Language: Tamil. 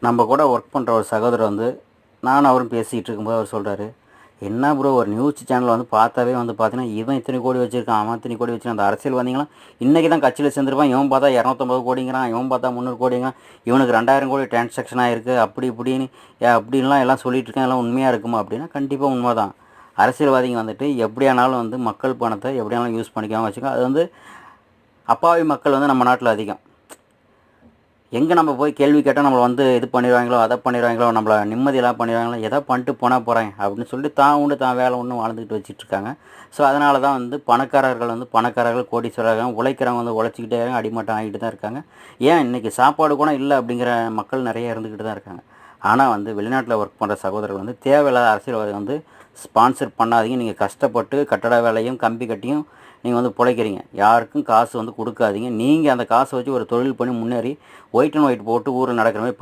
நம்ம கூட ஒர்க் பண்ணுற ஒரு சகோதரர் வந்து நானும் அவரும் பேசிகிட்டு இருக்கும்போது அவர் சொல்கிறாரு, என்ன ப்ரோ ஒரு நியூஸ் சேனல் வந்து பார்த்தாவே வந்து பார்த்தீங்கன்னா, இவன் இத்தனை கோடி வச்சுருக்கான், அவன் இத்தனை கோடி வச்சுருக்கான். அந்த அரசியல்வாதிங்களாம் இன்றைக்கி தான் கட்சியில் சேர்ந்துருப்பான். இவன் பார்த்தா 250 கோடிங்கிறான், இவன் பார்த்தா 300 கோடிங்கிறான், இவனுக்கு 2000 கோடி டிரான்சாக்ஷன் ஆகிருக்கு அப்படி இப்படின்னு அப்படின்லாம் எல்லாம் சொல்லிட்டு இருக்கேன். எல்லாம் உண்மையாக இருக்குமா அப்படின்னா கண்டிப்பாக உண்மை தான். அரசியல்வாதிங்க வந்துட்டு எப்படியானாலும் வந்து மக்கள் பணத்தை எப்படியானாலும் யூஸ் பண்ணிக்காமல் வச்சுக்கோ. அது வந்து அப்பாவி மக்கள் வந்து நம்ம நாட்டில் அதிகம். எங்கே நம்ம போய் கேள்வி கேட்டால் நம்மளை வந்து இது பண்ணிடுவாங்களோ, அதை பண்ணிடுவாங்களோ, நம்மளை நிம்மதியெல்லாம் பண்ணிடுவாங்களோ, எதை பண்ணிட்டு போனால் போகிறேன் அப்படின்னு சொல்லிட்டு தான் உண்டு தான் வேலை ஒன்று வாழ்ந்துக்கிட்டு வச்சிட்ருக்காங்க. ஸோ அதனால தான் வந்து பணக்காரர்கள் வந்து பணக்காரர்கள் கோடீஸ்வரர்கள், உழைக்கிறவங்க வந்து உழைச்சிக்கிட்டே அடிமட்டம் ஆகிட்டு தான் இருக்காங்க. ஏன் இன்றைக்கி சாப்பாடு கூட இல்லை அப்படிங்கிற மக்கள் நிறைய இருந்துக்கிட்டு தான் இருக்காங்க. ஆனால் வந்து வெளிநாட்டில் ஒர்க் பண்ணுற சகோதரர்கள் வந்து தேவையில்லாத அரசியல்வாதி வந்து ஸ்பான்சர் பண்ணாதீங்க. நீங்கள் கஷ்டப்பட்டு கட்டட வேலையும் கம்பி கட்டியும் நீங்கள் வந்து பிழைக்கிறீங்க. யாருக்கும் காசு வந்து கொடுக்காதீங்க. நீங்கள் அந்த காசை வச்சு ஒரு தொழில் பண்ணி முன்னேறி ஒயிட் அண்ட் ஒயிட் போட்டு ஊரில் நடக்கிற மாதிரி